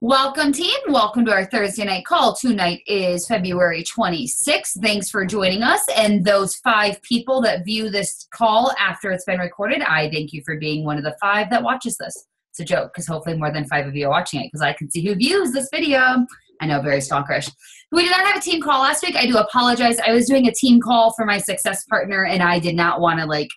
Welcome, team. Welcome to our Thursday night call. Tonight is February 26th. Thanks for joining us. And those 5 people that view this call after it's been recorded, I thank you for being one of the 5 that watches this. It's a joke because hopefully more than 5 of you are watching it because I can see who views this video. I know, very stalkerish. We did not have a team call last week. I do apologize. I was doing a team call for my success partner, and I did not want to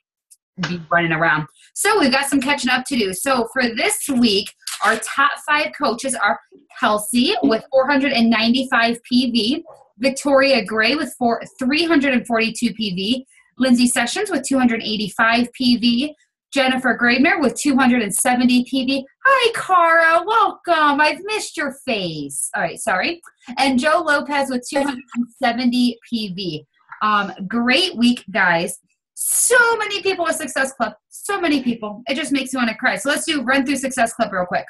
be running around. So we've got some catching up to do. So for this week, our top 5 coaches are Kelsea with 495 PV, Victoria Gray with 342 PV, Lindsay Sessions with 285 PV, Jennifer Graebner with 270 PV. Hi, Cara. Welcome. I've missed your face. All right, sorry. And Joe Lopez with 270 PV. Great week, guys. So many people with Success Club. So many people. It just makes me want to cry. So let's run through Success Club real quick.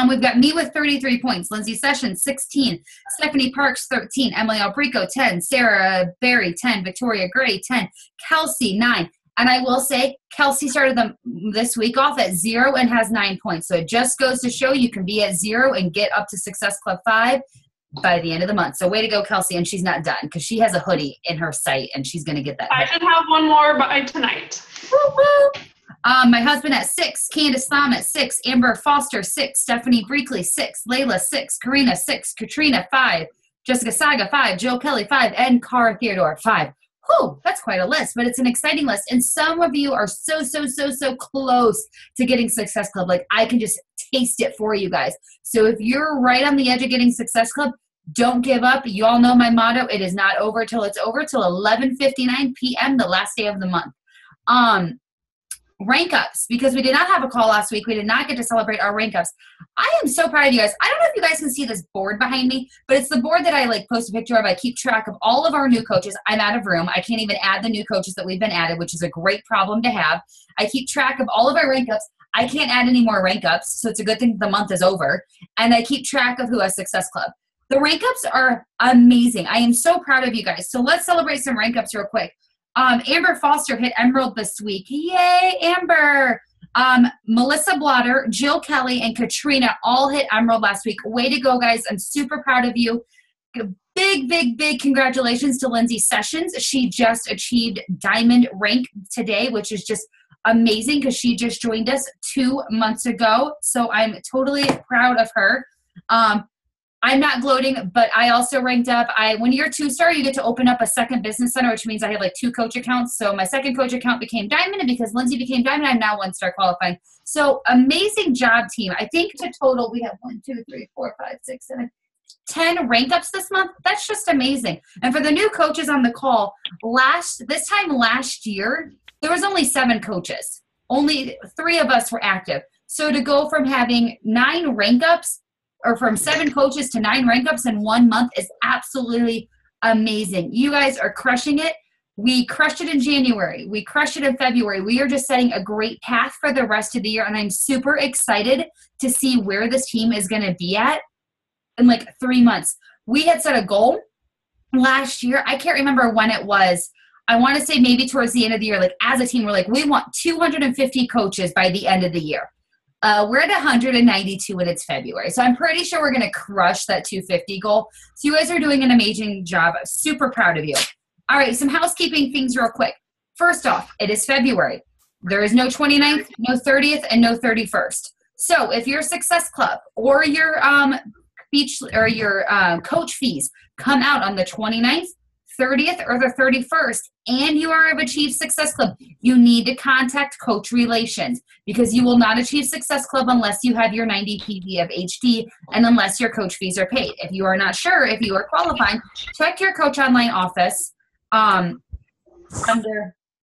We've got me with 33 points, Lindsay Sessions, 16, Stephanie Parks, 13, Emily Albrico, 10, Sarah Berry, 10, Victoria Gray, 10, Kelsea, 9. And I will say, Kelsea started this week off at 0 and has 9 points. So it just goes to show you can be at 0 and get up to Success Club 5 by the end of the month. So way to go, Kelsea. And she's not done because she has a hoodie in her site and she's going to get that. I should have one more by tonight. Woo-hoo. My husband at 6, Candace Thom at 6, Amber Foster 6, Stephanie Breakley 6, Layla 6, Karina 6, Katrina 5, Jessica Saga 5, Jill Kelly 5, and Cara Theodore 5. Whew, that's quite a list, but it's an exciting list. And some of you are so close to getting Success Club. I can just taste it for you guys. So if you're right on the edge of getting Success Club, don't give up. You all know my motto. It is not over till it's over, till 11:59 p.m., the last day of the month. Rank ups, because we did not have a call last week. We did not get to celebrate our rank ups. I am so proud of you guys. I don't know if you guys can see this board behind me, but it's the board that I post a picture of. I keep track of all of our new coaches. I'm out of room. I can't even add the new coaches that we've been added, which is a great problem to have. I keep track of all of our rank ups. I can't add any more rank ups, so it's a good thing the month is over. And I keep track of who has Success Club. The rank ups are amazing. I am so proud of you guys. So let's celebrate some rank ups real quick. Amber Foster hit Emerald this week. Yay, Amber! Melissa Blotter, Jill Kelly, and Katrina all hit Emerald last week. Way to go, guys. I'm super proud of you. Big congratulations to Lindsay Sessions. She just achieved Diamond rank today, which is just amazing because she just joined us 2 months ago. So I'm totally proud of her. I'm not gloating, but I also ranked up. When you're a 2-star, you get to open up a second business center, which means I have 2 coach accounts. So my second coach account became Diamond, and because Lindsay became Diamond, I'm now 1-star qualifying. So amazing job, team. I think to total, we have 1, 2, 3, 4, 5, 6, 7, 10 rank ups this month. That's just amazing. And for the new coaches on the call, this time last year, there was only 7 coaches. Only 3 of us were active. So to go from having 9 rank ups, or from 7 coaches to 9 rank ups in 1 month is absolutely amazing. You guys are crushing it. We crushed it in January. We crushed it in February. We are just setting a great path for the rest of the year, and I'm super excited to see where this team is going to be at in 3 months. We had set a goal last year. I can't remember when it was. I want to say maybe towards the end of the year, as a team, we're we want 250 coaches by the end of the year. We're at 192 and it's February. So I'm pretty sure we're going to crush that 250 goal. So you guys are doing an amazing job. I'm super proud of you. All right, some housekeeping things real quick. First off, it is February. There is no 29th, no 30th, and no 31st. So if your Success Club or your coach fees come out on the 29th, 30th, or the 31st, and you are of Achieve Success Club, you need to contact Coach Relations because you will not achieve Success Club unless you have your 90 PV of HD and unless your coach fees are paid. If you are not sure if you are qualifying, check your Coach Online office I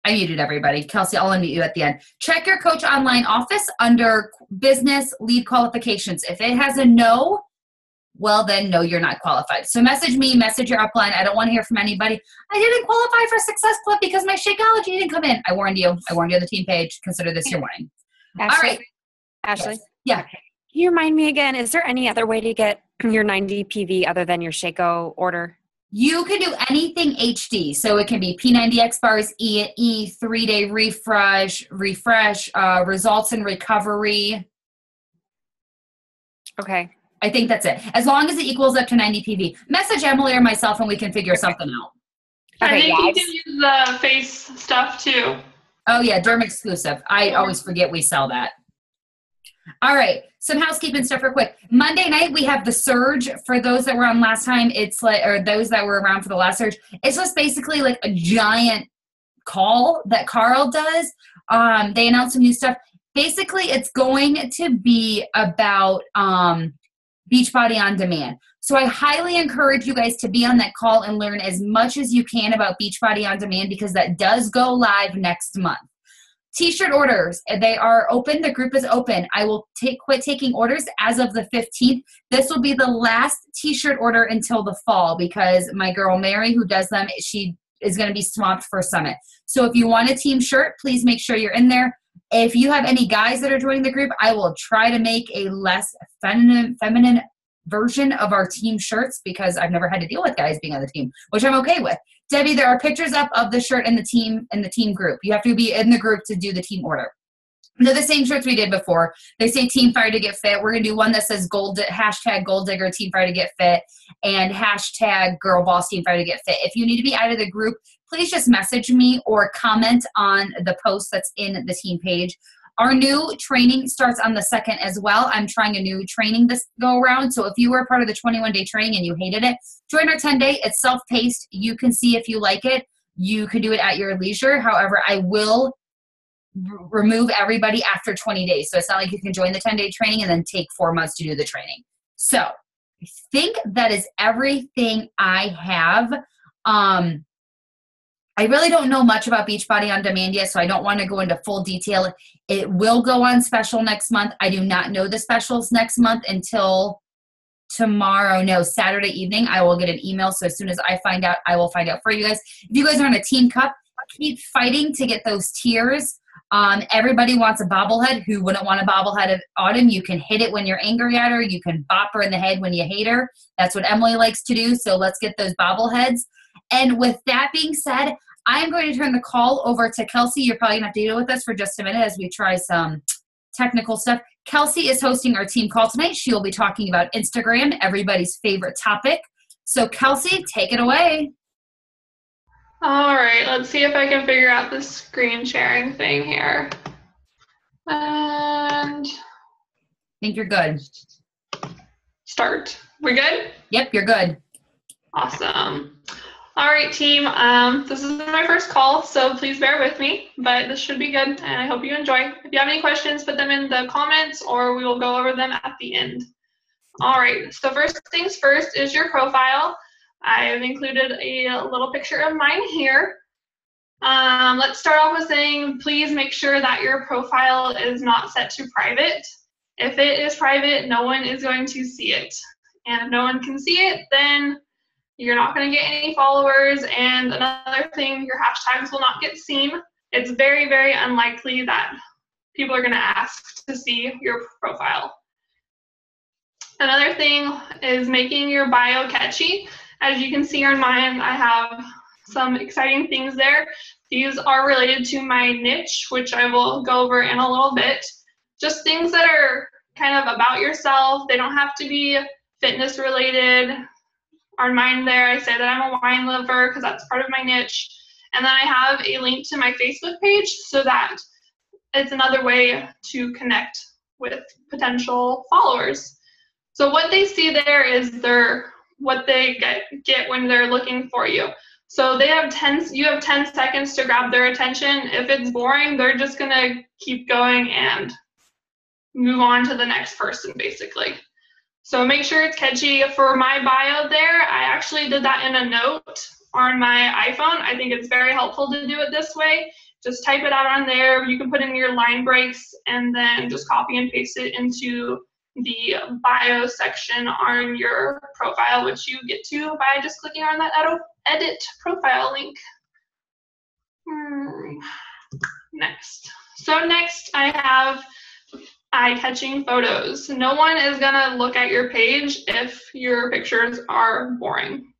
muted everybody. Kelsea, I'll unmute you at the end. Check your Coach Online office under Business Lead Qualifications. If it has a no, well, then no, you're not qualified. So message me, message your upline. I don't want to hear from anybody. I didn't qualify for Success Club because my Shakeology didn't come in. I warned you. I warned you on the team page. Consider this your warning. Ashley, all right. Ashley? Yes. Yeah. Can you remind me again, is there any other way to get your 90 PV other than your Shako order? You can do anything HD. So it can be P90X bars, E, 3-day refresh, results in recovery. Okay. I think that's it. As long as it equals up to 90 PV. Message Emily or myself and we can figure something out. And Okay, then you can use the face stuff too. Oh yeah, Derm exclusive. I always forget we sell that. All right, some housekeeping stuff real quick. Monday night we have the surge. For those that were on last time, it's like, or those that were around for the last surge, it's just basically like a giant call that Carl does. They announce some new stuff. Basically, it's going to be about Beachbody on Demand. So I highly encourage you guys to be on that call and learn as much as you can about Beachbody on Demand because that does go live next month. T-shirt orders, they are open. The group is open. I will quit taking orders as of the 15th. This will be the last T-shirt order until the fall because my girl Mary, who does them, she is going to be swamped for Summit. So if you want a team shirt, please make sure you're in there. If you have any guys that are joining the group, I will try to make a less feminine version of our team shirts because I've never had to deal with guys being on the team, which I'm okay with. Debbie, there are pictures up of the shirt and the team group. You have to be in the group to do the team order. They're the same shirts we did before. They say Team Fire to Get Fit. We're going to do one that says hashtag Gold Digger Team Fire to Get Fit and hashtag Girl Boss Team Fire to Get Fit. If you need to be out of the group, please just message me or comment on the post that's in the team page. Our new training starts on the 2nd as well. I'm trying a new training this go around. So if you were part of the 21-day training and you hated it, join our 10-day. It's self-paced. You can see if you like it. You can do it at your leisure. However, I will remove everybody after 20 days. So it's not like you can join the 10-day training and then take 4 months to do the training. So I think that is everything I have. I really don't know much about Beachbody on Demand yet, so I don't want to go into full detail. It will go on special next month. I do not know the specials next month until tomorrow. No, Saturday evening. I will get an email. So as soon as I find out, I will find out for you guys. If you guys are on a team cup, keep fighting to get those tiers. Everybody wants a bobblehead. Who wouldn't want a bobblehead of Autumn? You can hit it when you're angry at her. You can bop her in the head when you hate her. That's what Emily likes to do. So let's get those bobbleheads. And with that being said, I am going to turn the call over to Kelsey. You're probably going to have to deal with us for just a minute as we try some technical stuff. Kelsey is hosting our team call tonight. She will be talking about Instagram, everybody's favorite topic. So Kelsey, take it away. All right, let's see if I can figure out the screen sharing thing here. And I think you're good. Start. We good? Yep, you're good. Awesome. All right, team. This is my first call, so please bear with me, but this should be good, and I hope you enjoy. If you have any questions, put them in the comments, or we will go over them at the end. All right, so first things first is your profile. I've included a little picture of mine here. Let's start off with saying, please make sure that your profile is not set to private. If it is private, no one is going to see it. And if no one can see it, then you're not going to get any followers. And another thing, your hashtags will not get seen. It's very, very unlikely that people are going to ask to see your profile. Another thing is making your bio catchy. As you can see on mine, I have some exciting things there. These are related to my niche, which I will go over in a little bit. Just things that are kind of about yourself. They don't have to be fitness related. On mine there, I say that I'm a wine lover because that's part of my niche. And then I have a link to my Facebook page so that it's another way to connect with potential followers. So what they see there is what they get when they're looking for you. So you have 10 seconds to grab their attention. If it's boring, they're just gonna keep going and move on to the next person, basically. So make sure it's catchy. For my bio there, I actually did that in a note on my iPhone. I think it's very helpful to do it this way. Just type it out on there. You can put in your line breaks and then just copy and paste it into the bio section on your profile, which you get to by just clicking on that edit profile link. Next. So next I have eye-catching photos. No one is gonna look at your page if your pictures are boring.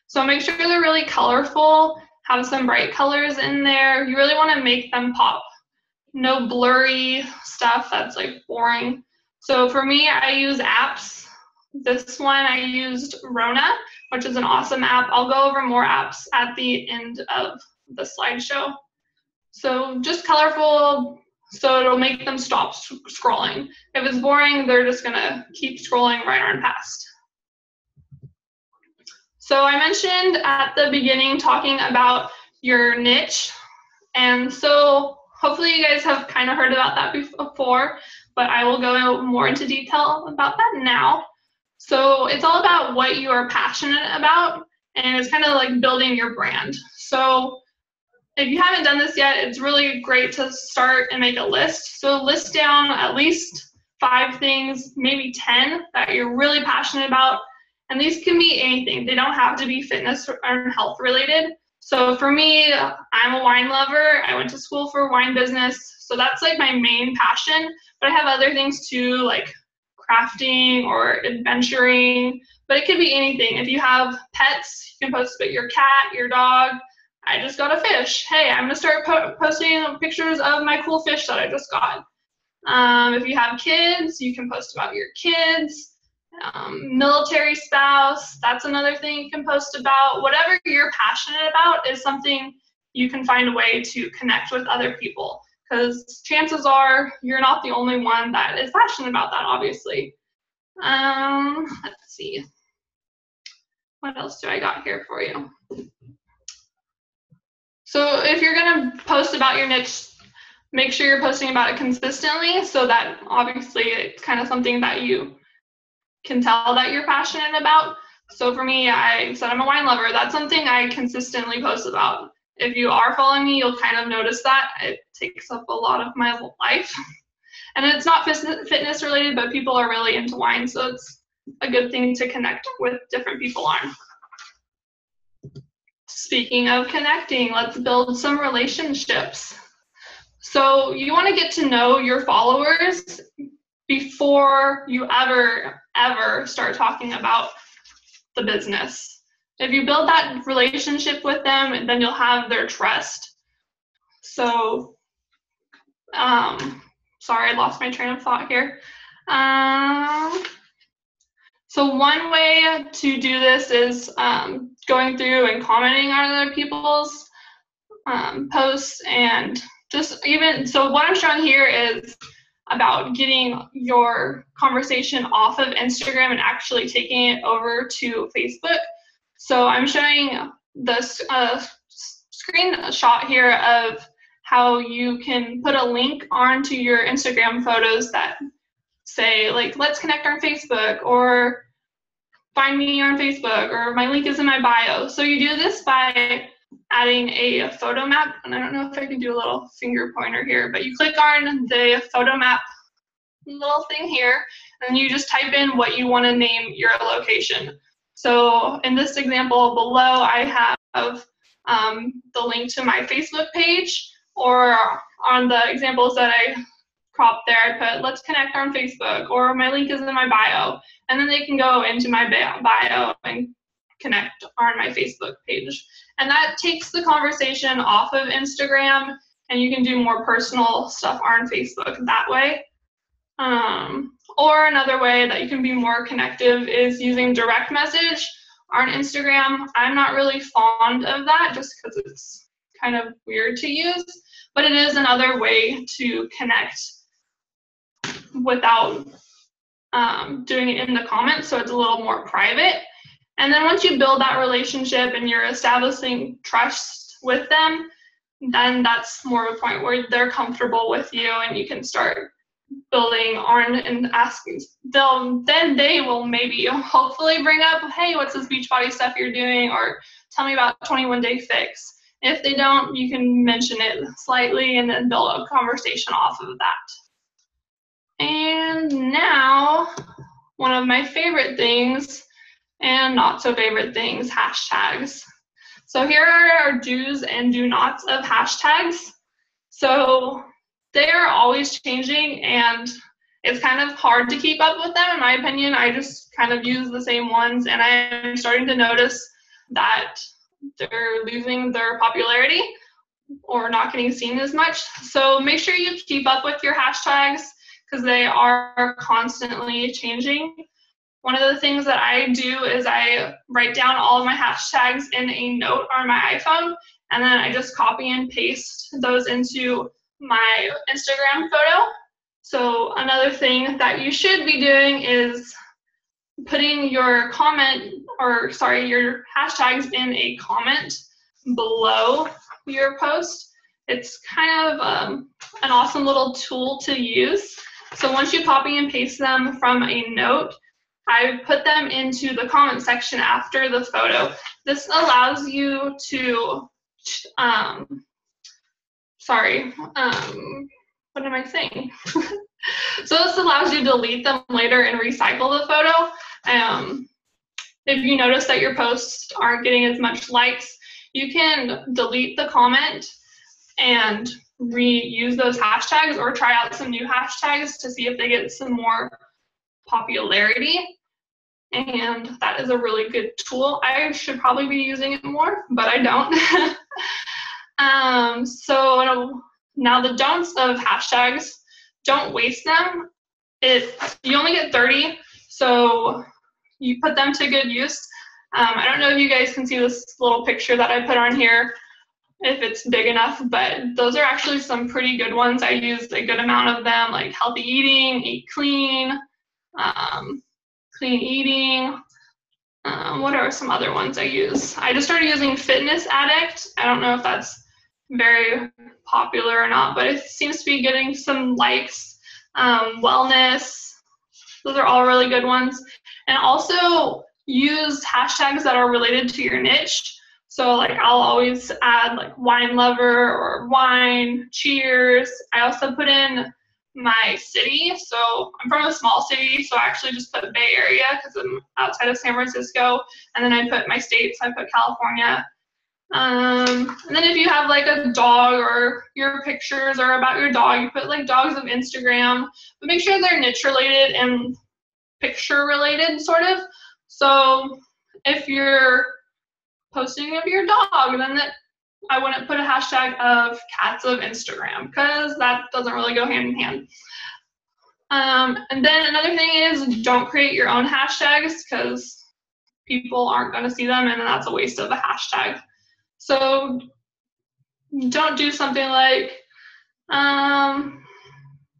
So make sure they're really colorful, have some bright colors in there. You really wanna make them pop. No blurry stuff that's like boring. So for me, I use apps This one I used Rona, which is an awesome app. I'll go over more apps at the end of the slideshow. So just colorful, so it'll make them stop scrolling. If it's boring, they're just gonna keep scrolling right on past. So I mentioned at the beginning talking about your niche. And so hopefully you guys have kind of heard about that before, but I will go more into detail about that now. So it's all about what you are passionate about, and it's kind of like building your brand. So if you haven't done this yet, it's really great to start and make a list. So list down at least 5 things, maybe 10 that you're really passionate about. And these can be anything. They don't have to be fitness or health related. So for me, I'm a wine lover. I went to school for wine business. So that's like my main passion. But I have other things too, like crafting or adventuring. But it could be anything. If you have pets, you can post about your cat, your dog. I just got a fish. Hey, I'm going to start posting pictures of my cool fish that I just got. If you have kids, you can post about your kids. Military spouse, that's another thing you can post about. Whatever you're passionate about is something you can find a way to connect with other people, because chances are you're not the only one that is passionate about that, obviously. Let's see. What else do I got here for you? So if you're going to post about your niche, make sure you're posting about it consistently, so that obviously it's kind of something that you can tell that you're passionate about. So for me, I said I'm a wine lover. That's something I consistently post about. If you are following me, you'll kind of notice that. It takes up a lot of my life. And it's not fitness related, but people are really into wine, so it's a good thing to connect with different people on. Speaking of connecting, let's build some relationships. So you want to get to know your followers before you ever start talking about the business. If you build that relationship with them, then you'll have their trust. So, sorry, I lost my train of thought here. So one way to do this is going through and commenting on other people's posts, and just even, so what I'm showing here is about getting your conversation off of Instagram and actually taking it over to Facebook. So I'm showing this screenshot here of how you can put a link onto your Instagram photos that say, like, let's connect on Facebook, or find me on Facebook, or my link is in my bio. So you do this by adding a photo map, and I don't know if I can do a little finger pointer here, but you click on the photo map little thing here, and you just type in what you want to name your location. So in this example below, I have the link to my Facebook page, or on the examples that I cropped there, I put let's connect on Facebook, or my link is in my bio, and then they can go into my bio and connect on my Facebook page. And that takes the conversation off of Instagram, and you can do more personal stuff on Facebook that way. Or another way that you can be more connective is using direct message on Instagram. I'm not really fond of that just because it's kind of weird to use, but it is another way to connect without doing it in the comments, so it's a little more private. And then once you build that relationship and you're establishing trust with them, then that's more of a point where they're comfortable with you, and you can start building on and asking. Then they will maybe hopefully bring up, hey, what's this Beachbody stuff you're doing, or tell me about 21-day fix. If they don't, you can mention it slightly and then build a conversation off of that. And now, one of my favorite things and not so favorite things, hashtags. So here are our do's and do nots of hashtags. So they are always changing, and it's kind of hard to keep up with them, in my opinion. I just kind of use the same ones, and I'm starting to notice that they're losing their popularity or not getting seen as much. So make sure you keep up with your hashtags, because they are constantly changing. one of the things that I do is I write down all of my hashtags in a note on my iPhone, and then I just copy and paste those into my Instagram photo. So another thing that you should be doing is putting your your hashtags in a comment below your post. It's kind of an awesome little tool to use. So once you copy and paste them from a note, I put them into the comment section after the photo. This allows you to, what am I saying? So this allows you to delete them later and recycle the photo. If you notice that your posts aren't getting as much likes, you can delete the comment and reuse those hashtags, or try out some new hashtags to see if they get some more popularity. And that is a really good tool. I should probably be using it more, but I don't. So now the don'ts of hashtags: don't waste them. You only get 30, so you put them to good use. I don't know if you guys can see this little picture that I put on here, if it's big enough, but those are actually some pretty good ones. I used a good amount of them, like healthy eating, eat clean, clean eating. What are some other ones I use? I just started using fitness addict. I don't know if that's very popular or not, but it seems to be getting some likes. Wellness, those are all really good ones. And also use hashtags that are related to your niche. So like I'll always add like wine lover or wine, cheers. I also put in my city. So I'm from a small city, so I actually just put Bay Area because I'm outside of San Francisco. And then I put my states, I put California. And then if you have like a dog, or your pictures are about your dog, you put like dogs of Instagram, but make sure they're niche related and picture related, sort of. So if you're posting of your dog, then I wouldn't put a hashtag of cats of Instagram, because that doesn't really go hand in hand. And then another thing is, don't create your own hashtags, because people aren't going to see them, and that's a waste of a hashtag. So don't do something like, I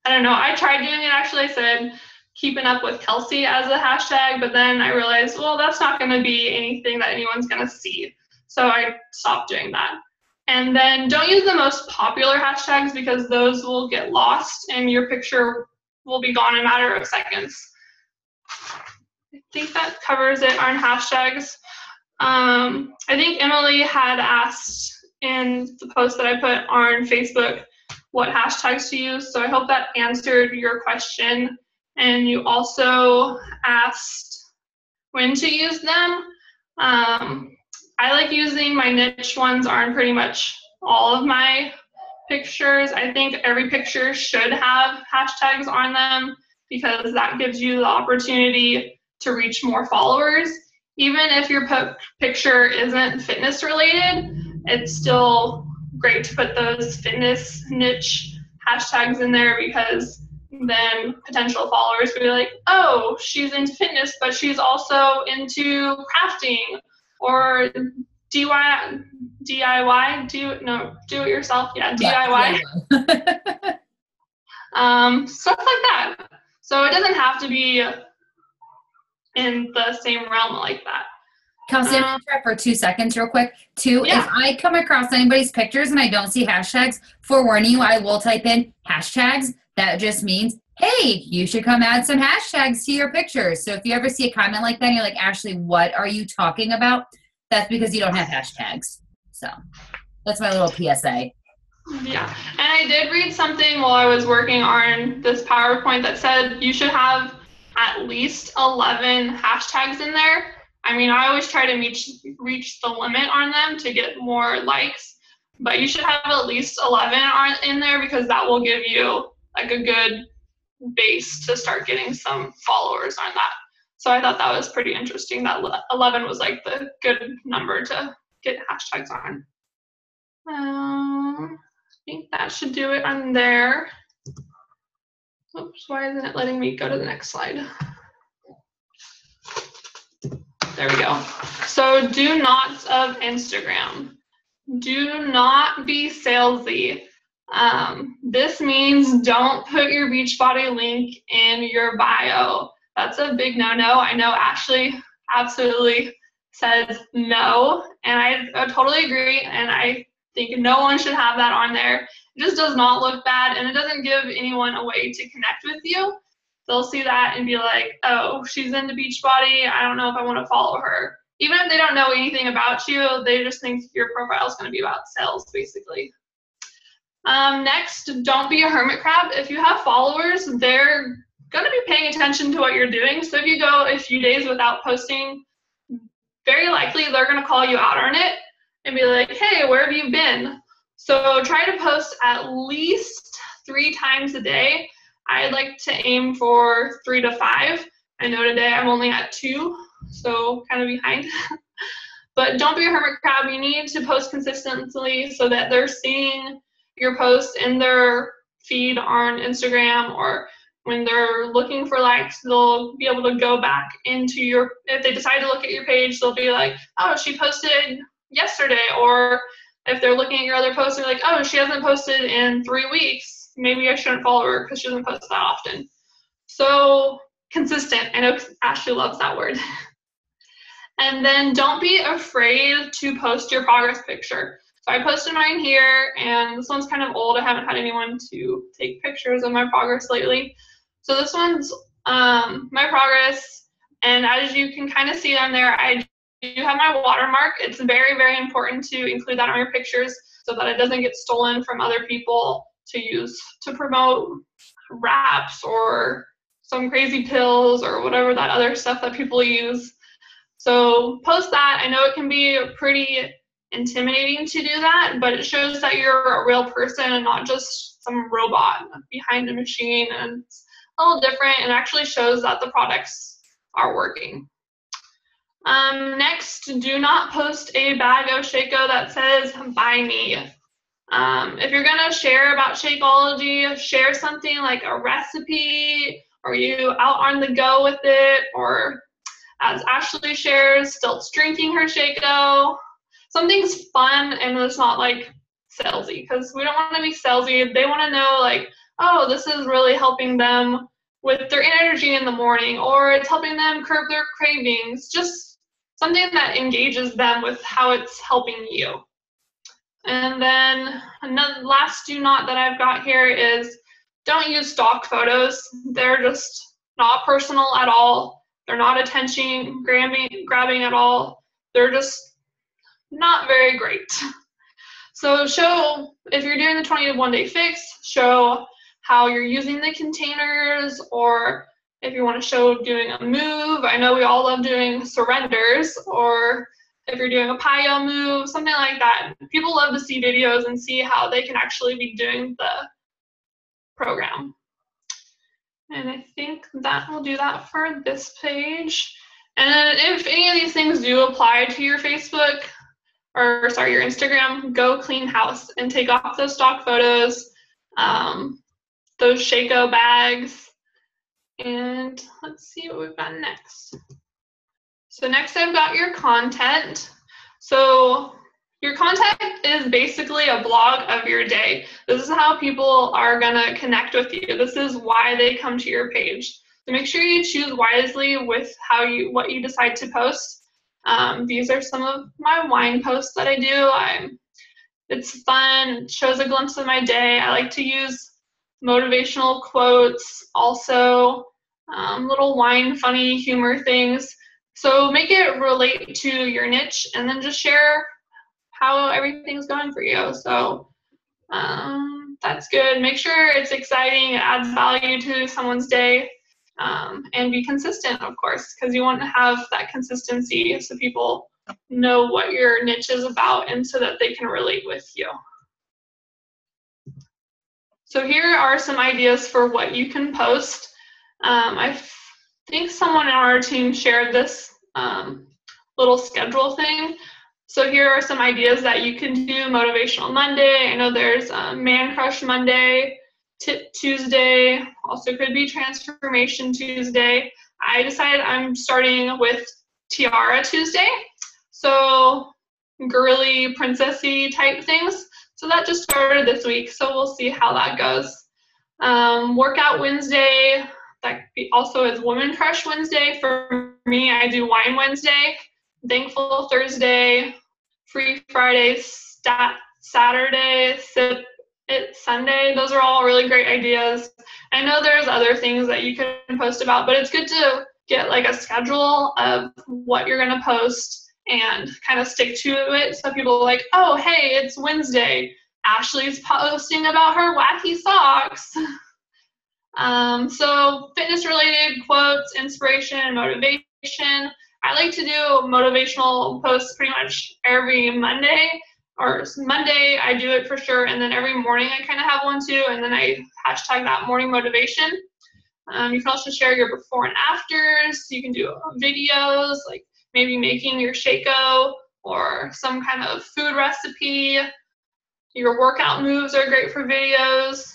don't know, I tried doing it actually. I said keeping up with Kelsea as a hashtag, but then I realized, well, that's not going to be anything that anyone's going to see. So I stopped doing that. And then don't use the most popular hashtags, because those will get lost and your picture will be gone in a matter of seconds. I think that covers it on hashtags. I think Emily had asked in the post that I put on Facebook what hashtags to use, so I hope that answered your question. And you also asked when to use them. I like using my niche ones on pretty much all of my pictures. I think every picture should have hashtags on them, because that gives you the opportunity to reach more followers. Even if your picture isn't fitness related, it's still great to put those fitness niche hashtags in there, because then potential followers will be like, oh, she's into fitness, but she's also into crafting or DIY, do it yourself, yeah, DIY. Stuff like that. So it doesn't have to be in the same realm like that. Kelsea, I'm going to try for 2 seconds real quick. If I come across anybody's pictures and I don't see hashtags, forewarning you, I will type in hashtags. That just means, hey, you should come add some hashtags to your pictures. So if you ever see a comment like that and you're like, Ashley, what are you talking about? That's because you don't have hashtags. So that's my little PSA. Yeah, and I did read something while I was working on this PowerPoint that said you should have at least 11 hashtags in there. I mean, I always try to reach the limit on them to get more likes, but you should have at least 11 in there, because that will give you like a good base to start getting some followers on that. So I thought that was pretty interesting that 11 was like the good number to get hashtags on. I think that should do it on there. Oops, why isn't it letting me go to the next slide? There we go. So do nots of Instagram. Do not be salesy. This means don't put your Beachbody link in your bio. That's a big no-no. I know Ashley absolutely says no, and I totally agree, and I think no one should have that on there. It just does not look bad, and it doesn't give anyone a way to connect with you. They'll see that and be like, oh, she's into Beachbody. I don't know if I want to follow her. Even if they don't know anything about you, they just think your profile is going to be about sales, basically. Next, don't be a hermit crab. If you have followers, they're going to be paying attention to what you're doing. So if you go a few days without posting, very likely they're going to call you out on it and be like, hey, where have you been? So try to post at least 3 times a day. I'd like to aim for 3 to 5. I know today I'm only at 2, so kind of behind. But don't be a hermit crab. You need to post consistently so that they're seeing your posts in their feed on Instagram, or when they're looking for likes, they'll be able to go back into your, if they decide to look at your page, they'll be like, oh, she posted yesterday. Or if they're looking at your other posts, they're like, oh, she hasn't posted in 3 weeks. Maybe I shouldn't follow her because she doesn't post that often. So consistent. I know Ashley loves that word. And then don't be afraid to post your progress picture. So I posted mine here, and this one's kind of old. I haven't had anyone to take pictures of my progress lately. So this one's my progress, and as you can kind of see on there, I do have my watermark. It's very, very important to include that on your pictures so that it doesn't get stolen from other people to use to promote wraps or some crazy pills or whatever that other stuff that people use. So post that. I know it can be pretty intimidating to do that, but it shows that you're a real person and not just some robot behind a machine, and it's a little different and actually shows that the products are working. Next, do not post a bag of Shakeology that says buy me. If you're gonna share about Shakeology, share something like a recipe, or you out on the go with it, or as Ashley shares, Stilt's drinking her Shakeology. Something's fun and it's not like salesy, because we don't want to be salesy. They want to know like, oh, this is really helping them with their energy in the morning, or it's helping them curb their cravings. Just something that engages them with how it's helping you. And then another last do not that I've got here is don't use stock photos. They're just not personal at all. They're not attention grabbing at all. They're just not very great. So show, if you're doing the 21 day fix, show how you're using the containers, or if you want to show doing a move. I know we all love doing surrenders, or if you're doing a PIO move, something like that. People love to see videos and see how they can actually be doing the program. And I think that will do that for this page. And then if any of these things do apply to your Facebook, or sorry, your Instagram, go clean house and take off those stock photos, those Shakeology bags, and let's see what we've got next. So next I've got your content. So your content is basically a blog of your day. This is how people are gonna connect with you. This is why they come to your page. So make sure you choose wisely with what you decide to post. These are some of my wine posts that I do. It's fun, it shows a glimpse of my day. I like to use motivational quotes, also little wine funny humor things. So make it relate to your niche, and then just share how everything's going for you. So that's good. Make sure it's exciting, it adds value to someone's day, and be consistent, of course, because you want to have that consistency so people know what your niche is about and so that they can relate with you. So here are some ideas for what you can post. I think someone on our team shared this little schedule thing. So here are some ideas that you can do. Motivational Monday. I know there's Man Crush Monday, Tip Tuesday. Also could be Transformation Tuesday. I decided I'm starting with Tiara Tuesday. So girly, princessy type things. So that just started this week. So we'll see how that goes. Workout Wednesday, that also is Woman Crush Wednesday. For me, I do Wine Wednesday, Thankful Thursday, Free Friday, Saturday, Sip It Sunday. Those are all really great ideas. I know there's other things that you can post about, but it's good to get like a schedule of what you're going to post and kind of stick to it. So people are like, oh, hey, it's Wednesday. Ashley's posting about her wacky socks. So fitness related quotes, inspiration, and motivation. I like to do motivational posts pretty much every Monday, or Monday I do it for sure, and then every morning I kind of have one too, and then I hashtag that morning motivation. You can also share your before and afters. You can do videos, like maybe making your Shaco or some kind of food recipe. Your workout moves are great for videos.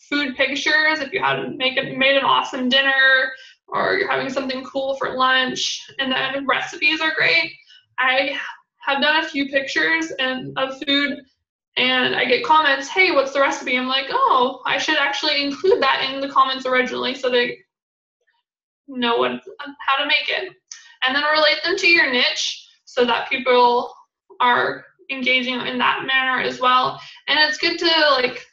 Food pictures, if you had made an awesome dinner or you're having something cool for lunch. And then recipes are great. I have done a few pictures of food and I get comments, hey, what's the recipe? I'm like, oh, I should actually include that in the comments originally so they know how to make it. And then relate them to your niche so that people are engaging in that manner as well. And it's good to like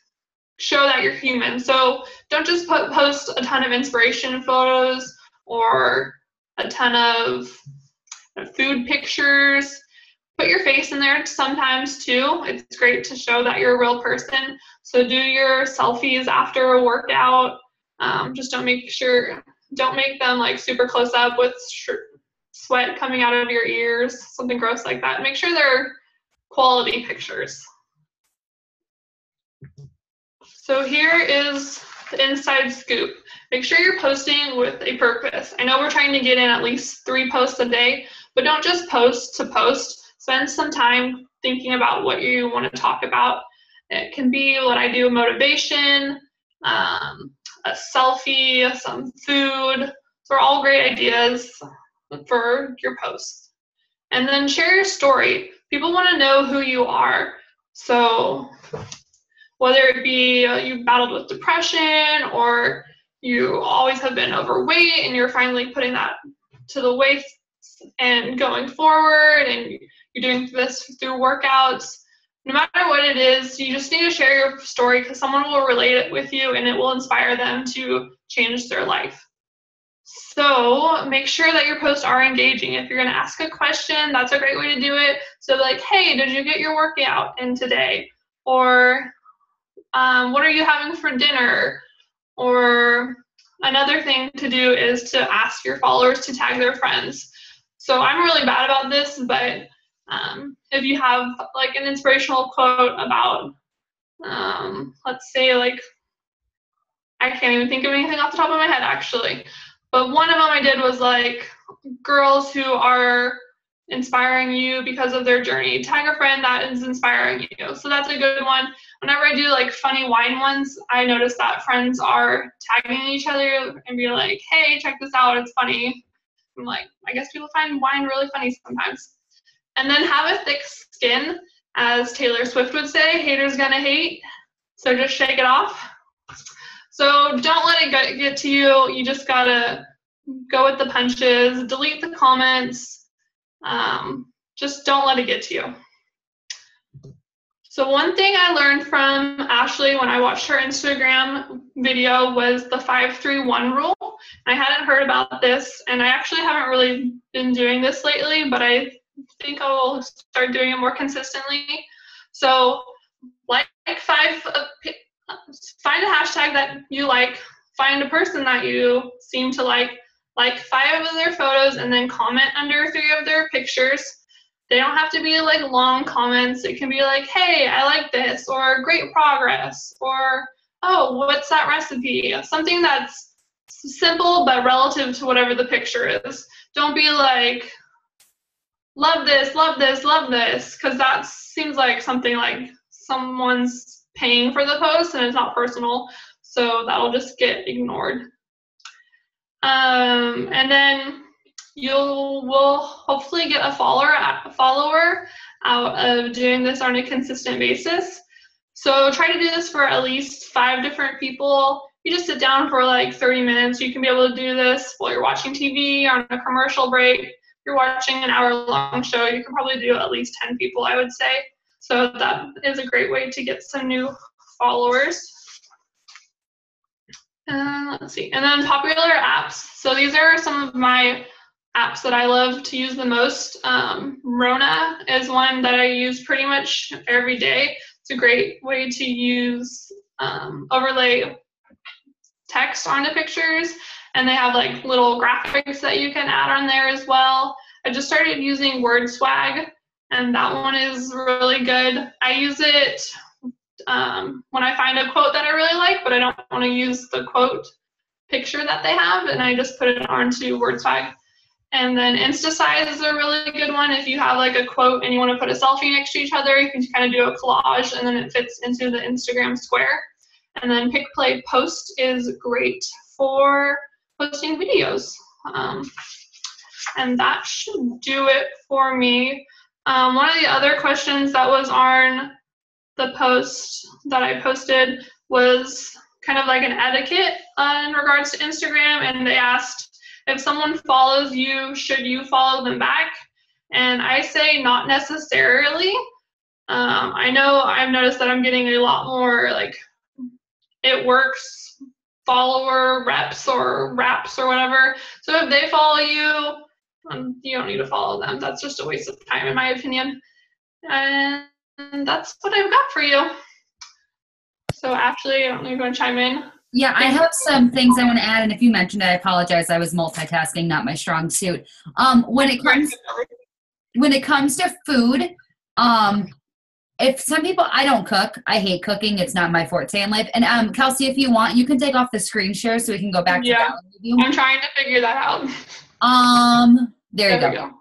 show that you're human. So don't just post a ton of inspiration photos or a ton of food pictures. Put your face in there sometimes too. It's great to show that you're a real person. So do your selfies after a workout. Just don't make them like super close up with sweat coming out of your ears, something gross like that. Make sure they're quality pictures. So here is the inside scoop. Make sure you're posting with a purpose. I know we're trying to get in at least 3 posts a day, but don't just post to post. Spend some time thinking about what you want to talk about. It can be what I do, motivation, a selfie, some food. So are all great ideas for your posts. And then share your story. People want to know who you are. So whether it be you battled with depression or you always have been overweight and you're finally putting that to the waist and going forward and you're doing this through workouts, no matter what it is, you just need to share your story because someone will relate it with you and it will inspire them to change their life. So make sure that your posts are engaging. If you're going to ask a question, that's a great way to do it. So like, hey, did you get your workout in today? Or what are you having for dinner? Or another thing to do is to ask your followers to tag their friends. So I'm really bad about this, but if you have like an inspirational quote about, let's say like, I can't even think of anything off the top of my head actually, but one of them I did was like, girls who are inspiring you because of their journey. Tag a friend that is inspiring you. So that's a good one. Whenever I do like funny wine ones, I notice that friends are tagging each other and be like, hey, check this out, it's funny. I'm like, I guess people find wine really funny sometimes. And then have a thick skin, as Taylor Swift would say, haters gonna hate. So just shake it off. So don't let it get to you. You just gotta go with the punches, delete the comments. Just don't let it get to you. So one thing I learned from Ashley when I watched her Instagram video was the 5-3-1 rule. I hadn't heard about this, and I actually haven't really been doing this lately, but I think I will start doing it more consistently. So find a hashtag that you like, find a person that you seem to like 5 of their photos, and then comment under 3 of their pictures. They don't have to be like long comments. It can be like, hey, I like this, or great progress, or oh, what's that recipe? Something that's simple but relative to whatever the picture is. Don't be like, love this, love this, love this, because that seems like something like someone's paying for the post and it's not personal. So that'll just get ignored. And then you will hopefully get a follower out of doing this on a consistent basis. So try to do this for at least 5 different people. You just sit down for like 30 minutes. You can be able to do this while you're watching TV, on a commercial break. If you're watching an hour-long show, you can probably do at least 10 people, I would say. So that is a great way to get some new followers. Let's see. And then popular apps. So these are some of my apps that I love to use the most. Rona is one that I use pretty much every day. It's a great way to use overlay text on the pictures, and they have like little graphics that you can add on there as well. I just started using Word Swag, and that one is really good. I use it when I find a quote that I really like, but I don't want to use the quote picture that they have, and I just put it onto Word Swag. And then InstaSize is a really good one. If you have like a quote and you want to put a selfie next to each other, you can kind of do a collage, and then it fits into the Instagram square. And then Pick, Play, Post is great for posting videos. And that should do it for me. One of the other questions that was on the post that I posted was kind of like an etiquette in regards to Instagram, and they asked, if someone follows you, should you follow them back? And I say not necessarily. I know I've noticed that I'm getting a lot more like it works follower reps or raps or whatever. So if they follow you, you don't need to follow them. That's just a waste of time in my opinion. And that's what I've got for you. So Ashley, I don't know if you want to chime in. Yeah, I have some things I want to add, and if you mentioned it, I apologize. I was multitasking, not my strong suit. When it comes to food, if some people, I don't cook. I hate cooking. It's not my forte in life. And Kelsey, if you want, you can take off the screen share so we can go back to that with you. I'm trying to figure that out. There you go.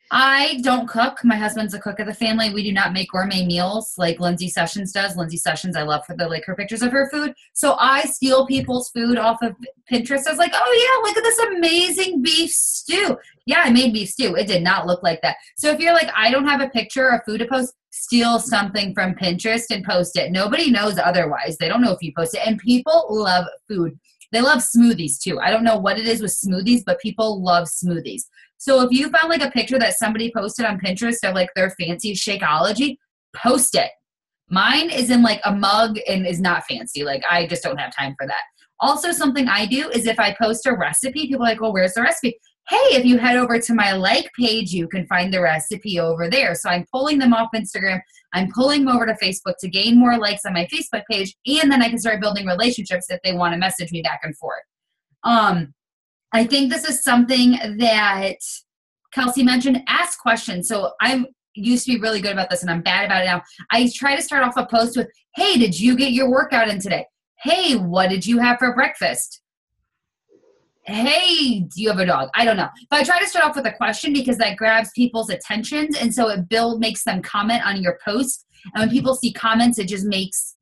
I don't cook. My husband's a cook of the family. We do not make gourmet meals like Lindsay Sessions does. Lindsay Sessions, I love for her pictures of her food. So I steal people's food off of Pinterest. I was like, oh yeah, look at this amazing beef stew. Yeah, I made beef stew. It did not look like that. So if you're like, I don't have a picture or food to post, steal something from Pinterest and post it. Nobody knows otherwise. They don't know if you post it. And people love food. They love smoothies too. I don't know what it is with smoothies, but people love smoothies. So if you found like a picture that somebody posted on Pinterest of like their fancy Shakeology, post it. Mine is in like a mug and is not fancy. Like I just don't have time for that. Also, something I do is if I post a recipe, people are like, well, where's the recipe? Hey, if you head over to my like page, you can find the recipe over there. So I'm pulling them off Instagram. I'm pulling them over to Facebook to gain more likes on my Facebook page. And then I can start building relationships if they want to message me back and forth. I think this is something that Kelsey mentioned, ask questions. So I used to be really good about this and I'm bad about it now. I try to start off a post with, hey, did you get your workout in today? Hey, what did you have for breakfast? Hey, do you have a dog? I don't know. But I try to start off with a question because that grabs people's attentions. And so it makes them comment on your post. And when people see comments, it just makes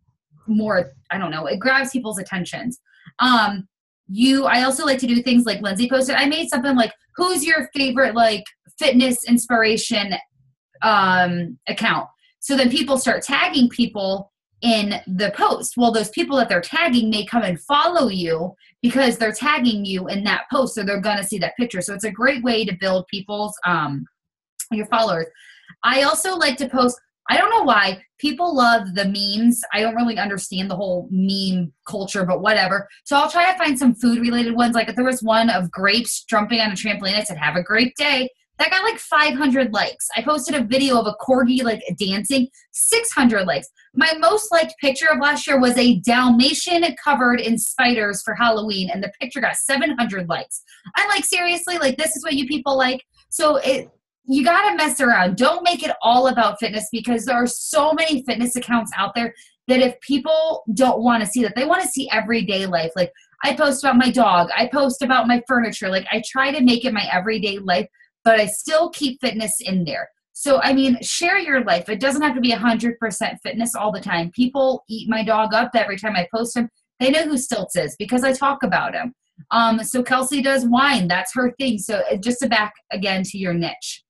more, I don't know, it grabs people's attentions. I also like to do things like Lindsay posted. I made something like, who's your favorite like fitness inspiration account? So then people start tagging people in the post. Well, those people that they're tagging may come and follow you because they're tagging you in that post. So they're going to see that picture. So it's a great way to build people's, your followers. I also like to post, I don't know why people love the memes. I don't really understand the whole meme culture, but whatever. So I'll try to find some food related ones. Like if there was one of grapes jumping on a trampoline, I said, have a great day. That got like 500 likes. I posted a video of a corgi like dancing, 600 likes. My most liked picture of last year was a Dalmatian covered in spiders for Halloween, and the picture got 700 likes. I'm like, seriously, like this is what you people like? So you got to mess around. Don't make it all about fitness because there are so many fitness accounts out there that if people don't want to see that, they want to see everyday life. Like I post about my dog. I post about my furniture. Like I try to make it my everyday life, but I still keep fitness in there. So, I mean, share your life. It doesn't have to be 100% fitness all the time. People eat my dog up every time I post him. They know who Stilts is because I talk about him. So Kelsea does wine. That's her thing. So just to back again to your niche.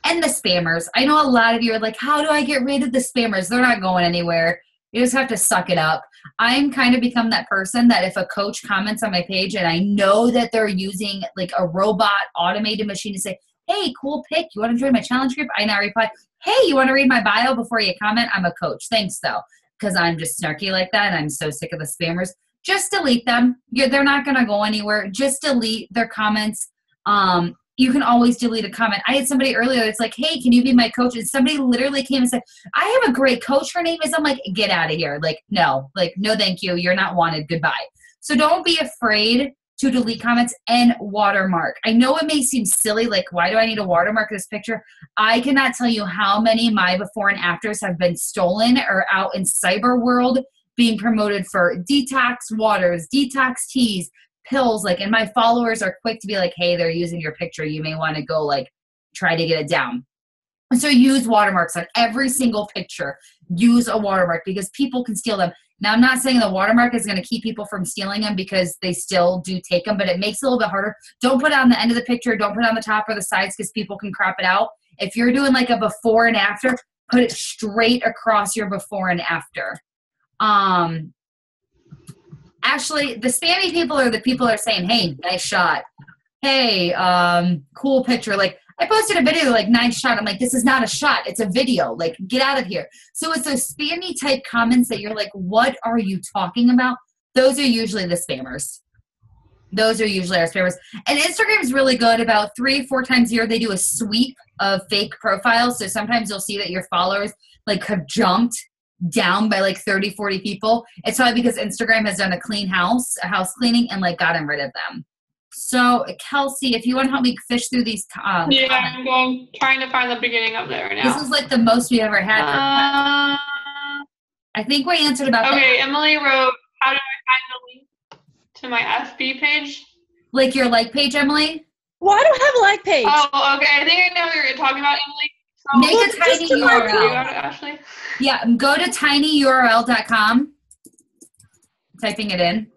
And the spammers. I know a lot of you are like, how do I get rid of the spammers? They're not going anywhere. You just have to suck it up. I'm kind of become that person that if a coach comments on my page and I know that they're using like a robot automated machine to say, hey, cool pick. You want to join my challenge group? I now reply, hey, you want to read my bio before you comment? I'm a coach. Thanks, though, because I'm just snarky like that, and I'm so sick of the spammers. Just delete them. They're not going to go anywhere. Just delete their comments. You can always delete a comment. I had somebody earlier that's like, hey, can you be my coach? And somebody literally came and said, I have a great coach. Her name is, I'm like, get out of here. No, thank you. You're not wanted. Goodbye. So don't be afraid to delete comments and watermark. I know it may seem silly, like, why do I need to watermark this picture? I cannot tell you how many my before and afters have been stolen or out in cyber world being promoted for detox waters, detox teas, pills, and my followers are quick to be like, hey, they're using your picture. You may want to go try to get it down. And so use watermarks on every single picture. Use a watermark because people can steal them. Now, I'm not saying the watermark is going to keep people from stealing them because they still do take them, but it makes it a little bit harder. Don't put it on the end of the picture. Don't put it on the top or the sides because people can crop it out. If you're doing a before and after, put it straight across your before and after. Actually, the spammy people are the people that are saying, hey, nice shot. Hey, cool picture. I posted a video nice shot. I'm like, this is not a shot. It's a video. Get out of here. So it's those spammy type comments that you're like, what are you talking about? Those are usually the spammers. Those are usually our spammers. And Instagram is really good. About 3-4 times a year, they do a sweep of fake profiles. So sometimes you'll see that your followers have jumped down by 30, 40 people. It's probably because Instagram has done a house cleaning and gotten rid of them. So Kelsea, if you want to help me fish through these comments. I'm trying to find the beginning of it right now. This is the most we've ever had. I think we answered about that. Okay, Emily wrote, how do I find the link to my FB page? Your page, Emily? Well, I don't have a like page. Oh, okay. I think I know what you're talking about, Emily. So make a tiny URL. You got it, Ashley? Yeah, go to tinyurl.com. Typing it in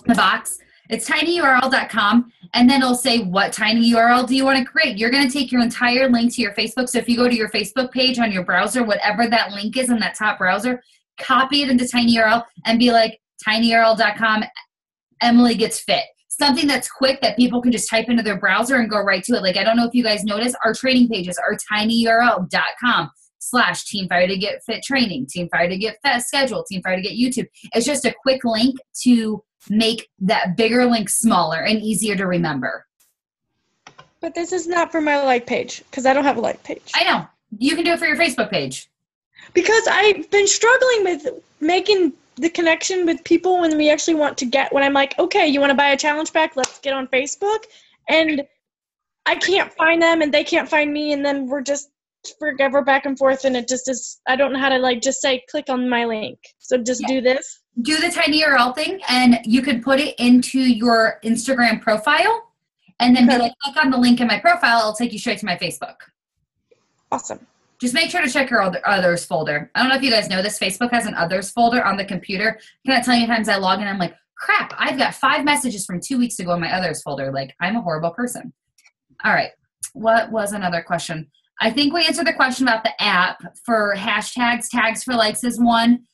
the box. It's tinyurl.com, and then it'll say, what tiny URL do you want to create? You're going to take your entire link to your Facebook. So if you go to your Facebook page on your browser, whatever that link is in that top browser, copy it into tinyurl and be like, tinyurl.com, Emily gets fit. Something that's quick that people can just type into their browser and go right to it. I don't know if you guys noticed, our training pages are tinyurl.com/Team Fire to Get Fit Training, Team Fire to Get Fit Schedule, Team Fire to Get YouTube. It's just a quick link to make that bigger link smaller and easier to remember. But this is not for my like page because I don't have a like page. I know. You can do it for your Facebook page. Because I've been struggling with making the connection with people when we actually want to when I'm like, okay, you want to buy a challenge pack? Let's get on Facebook. And I can't find them and they can't find me. And then we're just forever back and forth. And it just is, I don't know how to just say, click on my link. So just do this. Do the tinyurl thing and you can put it into your Instagram profile and then be like, click on the link in my profile. It'll take you straight to my Facebook. Awesome. Just make sure to check your others folder. I don't know if you guys know this. Facebook has an others folder on the computer. Can I tell you times I log in? I'm like, crap, I've got 5 messages from 2 weeks ago in my others folder. I'm a horrible person. All right. What was another question? I think we answered the question about the app for hashtags. Tags for likes is one.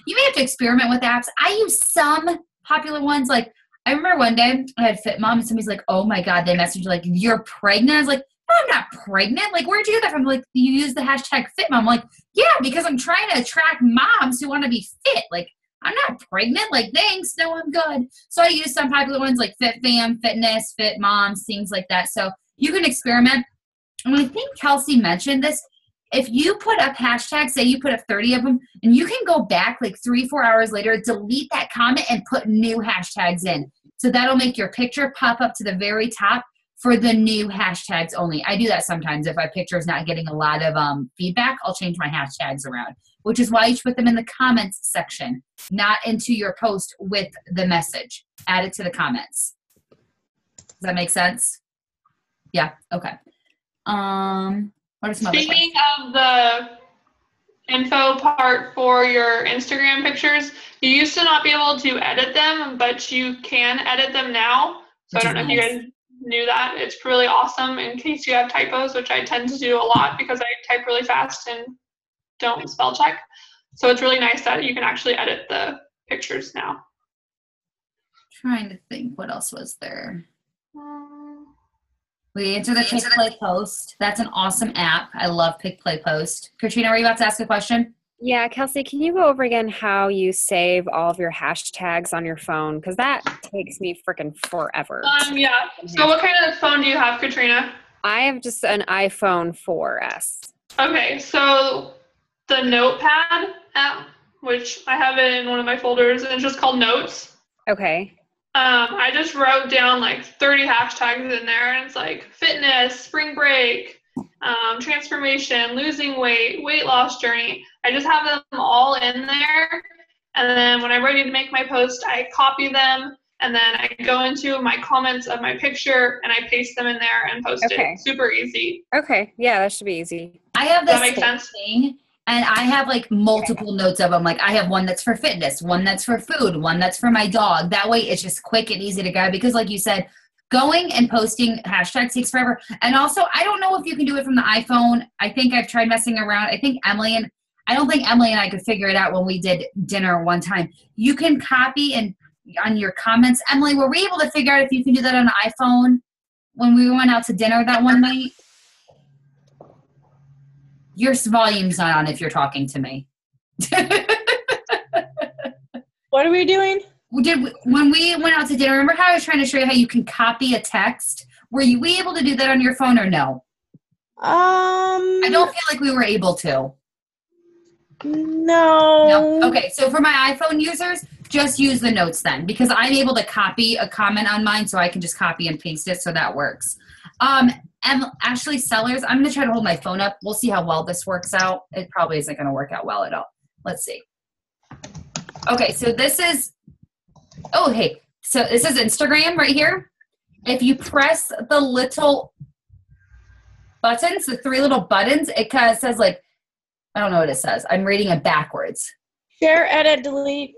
You may have to experiment with apps. I use some popular ones. I remember one day I had Fit Mom and somebody's like, oh my God, they messaged you're pregnant. I was like, I'm not pregnant. Where'd you get that from? You use the hashtag FitMom. I'm like, yeah, because I'm trying to attract moms who want to be fit. I'm not pregnant. Thanks. No, I'm good. So I use some popular ones like FitFam, Fitness, Fit Moms, things like that. So you can experiment. And I think Kelsea mentioned this. If you put up hashtags, say you put up 30 of them, and you can go back 3-4 hours later, delete that comment and put new hashtags in. So that'll make your picture pop up to the very top for the new hashtags only. I do that sometimes. If my picture is not getting a lot of feedback, I'll change my hashtags around, which is why you should put them in the comments section, not into your post with the message. Add it to the comments. Does that make sense? Yeah, okay. What are some other Speaking of the info part for your Instagram pictures. You used to not be able to edit them, but you can edit them now. So I don't know if you guys knew that. It's really awesome in case you have typos, which I tend to do a lot because I type really fast and don't spell check. So it's really nice that you can actually edit the pictures now. Trying to think, what else was there? We answered the Pick Play Post. That's an awesome app. I love Pick Play Post. Katrina, are you about to ask a question? Yeah, Kelsey, can you go over again how you save all of your hashtags on your phone? Because that takes me freaking forever. Yeah. So what kind of phone do you have, Katrina? I have just an iPhone 4S. Okay, so the Notepad app, which I have it in one of my folders, and it's just called Notes. Okay. I just wrote down like 30 hashtags in there, and it's like fitness, spring break, transformation, losing weight, weight loss journey. I just have them all in there, and then when I'm ready to make my post, I copy them, and then I go into my comments of my picture, and I paste them in there and post it. Super easy. Okay, yeah, that should be easy. I have Does this that make sense? thing, and I have like multiple notes of them. Like I have one that's for fitness, one that's for food, one that's for my dog. That way it's just quick and easy to grab because like you said, going and posting hashtags takes forever. And also, I don't know if you can do it from the iPhone. I think I've tried messing around. I don't think Emily and I could figure it out when we did dinner one time. You can copy and on your comments. Emily, were we able to figure out if you can do that on the iPhone when we went out to dinner that one night? Your volume's not on if you're talking to me. What are we doing? When we went out to dinner, remember how I was trying to show you how you can copy a text? Were you able to do that on your phone or no? I don't feel like we were able to. No. Okay, so for my iPhone users, just use the notes then because I'm able to copy a comment on mine so I can just copy and paste it so that works. Ashley Sellers, I'm going to try to hold my phone up. We'll see how well this works out. It probably isn't going to work out well at all. Let's see. Okay, so this is Instagram right here. If you press the little buttons, the three little buttons, it kind of says like, I don't know what it says. I'm reading it backwards. Share, edit, delete.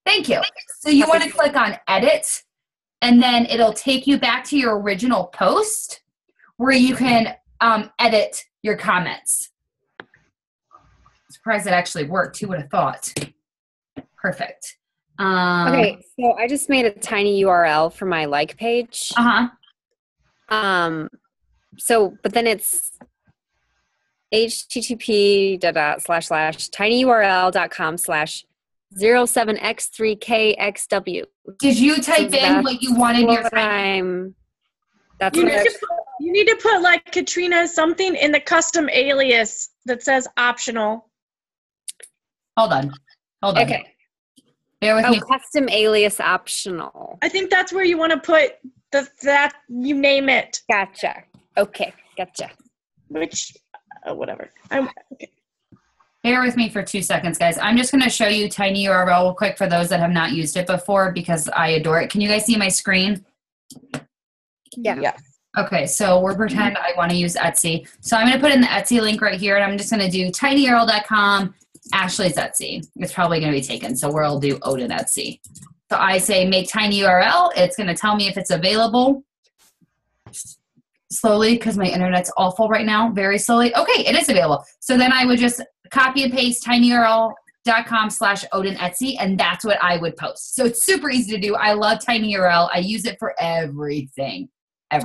Thank you. So you want to click on edit, and then it'll take you back to your original post where you can edit your comments. Surprised it actually worked. Who would have thought? Perfect. Okay, so I just made a tiny URL for my like page. But then it's http://tinyurl.com/07x3kxw. Did you type in what you wanted your time? You need to put like Katrina something in the custom alias that says optional. Hold on. Okay. Bear with me. Custom alias optional. I think that's where you want to put that you name it. Gotcha. Okay, gotcha. Which, whatever. Okay. Bear with me for 2 seconds, guys. I'm just going to show you tinyurl real quick for those that have not used it before because I adore it. Can you guys see my screen? Yeah. Okay, so we're pretend I want to use Etsy. So I'm going to put in the Etsy link right here, and I'm just going to do tinyurl.com, Ashley's Etsy. It's probably going to be taken, so we'll do Odin Etsy. So I say make tinyurl. It's going to tell me if it's available. Slowly, because my internet's awful right now. Very slowly. Okay, it is available. So then I would just copy and paste tinyurl.com/Odin Etsy, and that's what I would post. So it's super easy to do. I love tinyurl. I use it for everything. So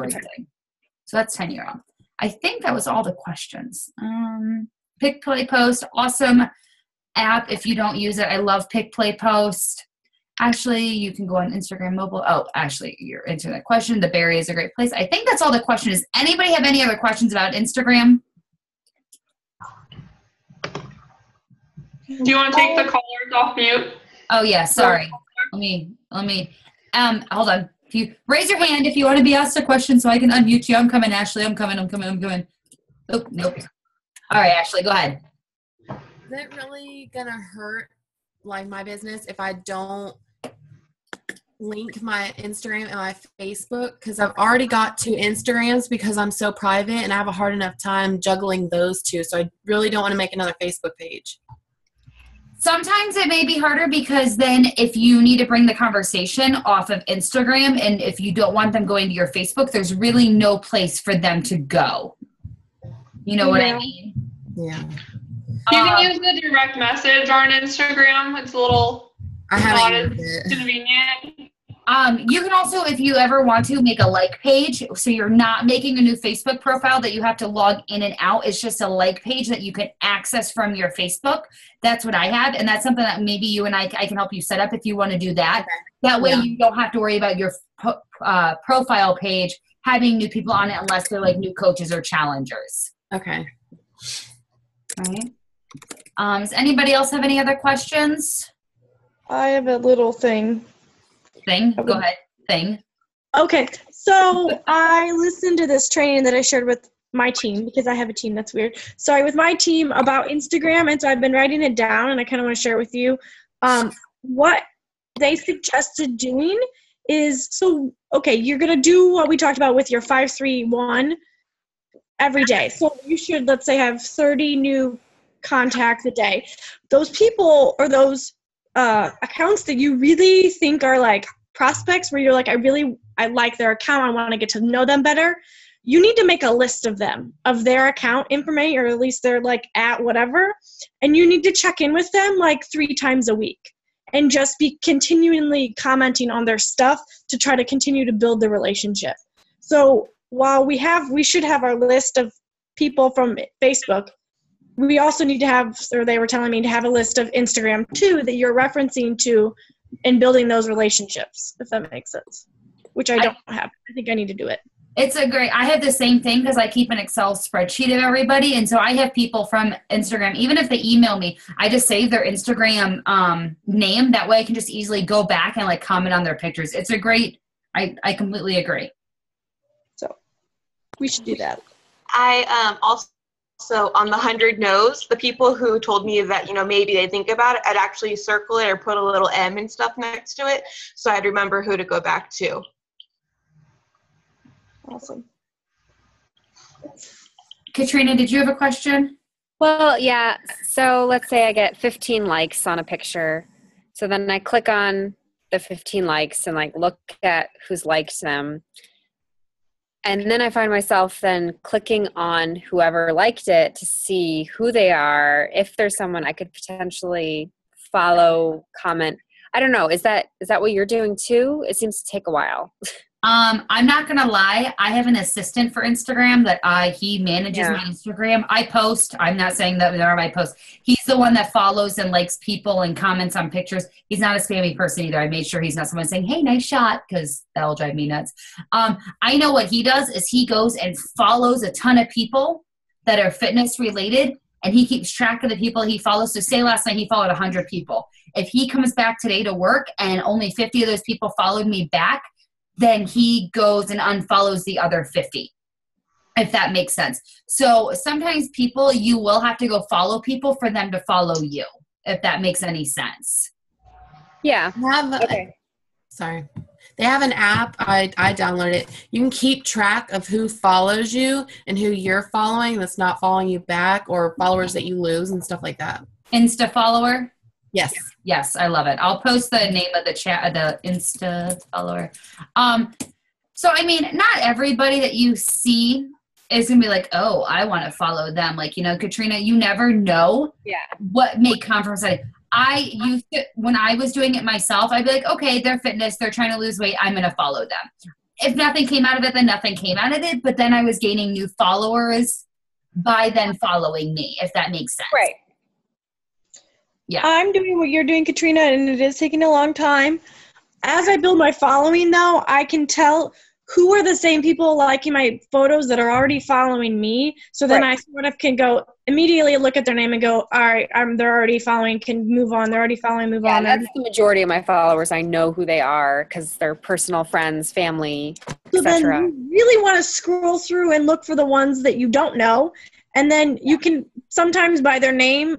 that's tinyurl. I think that was all the questions. Pick, Play, Post. Awesome app. If you don't use it, I love Pick, Play, Post. Ashley, you can go on Instagram mobile. Oh, Ashley, your internet question. The Berry is a great place. I think that's all the questions. Anybody have any other questions about Instagram? Do you want to take the callers off mute? Oh yeah, sorry. Let me hold on. If you raise your hand if you want to be asked a question so I can unmute you. I'm coming, Ashley. I'm coming. Oh, nope. All right, Ashley, go ahead. Is it really gonna hurt like my business if I don't link my Instagram and my Facebook because I've already got 2 Instagrams because I'm so private and I have a hard enough time juggling those 2. So I really don't want to make another Facebook page. Sometimes it may be harder because then if you need to bring the conversation off of Instagram and if you don't want them going to your Facebook, there's really no place for them to go. You know what I mean? Yeah. You can use the direct message on Instagram. It's a little not as convenient. You can also, if you ever want to, make a like page. So you're not making a new Facebook profile that you have to log in and out. It's just a like page that you can access from your Facebook. That's what I have. And that's something that maybe you and I can help you set up if you want to do that. Okay. That way you don't have to worry about your profile page having new people on it unless they're like new coaches or challengers. Okay. All right. Does anybody else have any other questions? I have a little thing. Go ahead. Okay, so I listened to this training that I shared with my team because I have a team. That's weird. Sorry, with my team about Instagram, and so I've been writing it down, and I kind of want to share it with you. What they suggested doing is, you're going to do what we talked about with your 5-3-1 every day. So you should, let's say, have 30 new contacts a day. Those people or those accounts that you really think are like prospects where you're like, I like their account, I want to get to know them better, you need to make a list of them, of their account information, or at least they're like at whatever, and you need to check in with them like 3 times a week and just be continually commenting on their stuff to try to continue to build the relationship. So while we should have our list of people from Facebook, we also need to have, or they were telling me to have a list of Instagram too that you're referencing to and building those relationships, if that makes sense, which I don't have. I think I need to do it. I have the same thing because I keep an Excel spreadsheet of everybody. And so I have people from Instagram, even if they email me, I just save their Instagram name. That way I can just easily go back and like comment on their pictures. It's a great, I completely agree. So we should do that. I also on the 100 no's, the people who told me that, maybe they think about it, I'd actually circle it or put a little M and stuff next to it so I'd remember who to go back to. Awesome. Katrina, did you have a question? Well, yeah. So let's say I get 15 likes on a picture. So then I click on the 15 likes and like look at who's liked them. And then I find myself then clicking on whoever liked it to see who they are, if there's someone I could potentially follow, comment. I don't know. Is that what you're doing too? It seems to take a while. I'm not going to lie. I have an assistant for Instagram that he manages my Instagram. I post. I'm not saying that they're my posts. He's the one that follows and likes people and comments on pictures. He's not a spammy person either. I made sure he's not someone saying, hey, nice shot, because that'll drive me nuts. I know what he does is he goes and follows a ton of people that are fitness related, and he keeps track of the people he follows. So say last night he followed 100 people. If he comes back today to work and only 50 of those people followed me back, then he goes and unfollows the other 50, if that makes sense. So sometimes you will have to go follow people for them to follow you, if that makes any sense. Yeah. Sorry. They have an app. I downloaded it. You can keep track of who follows you and who you're following that's not following you back, or followers that you lose and stuff like that. Insta follower? Yes. Yes, I love it. I'll post the name of the chat, the Insta follower. So, I mean, not everybody that you see is going to be like, oh, I want to follow them. Like, Katrina, you never know what may come from something. I used to, when I was doing it myself, I'd be like, okay, they're fitness, they're trying to lose weight, I'm going to follow them. If nothing came out of it, then nothing came out of it. But then I was gaining new followers by then following me, if that makes sense. Right. Yeah. I'm doing what you're doing, Katrina, and it is taking a long time. As I build my following, though, I can tell who are the same people liking my photos that are already following me. So then I sort of can go immediately look at their name and go, all right, they're already following, can move on. They're already following, move on. That's the majority of my followers. I know who they are because they're personal friends, family, so etc. Then you really want to scroll through and look for the ones that you don't know. And then you can sometimes by their name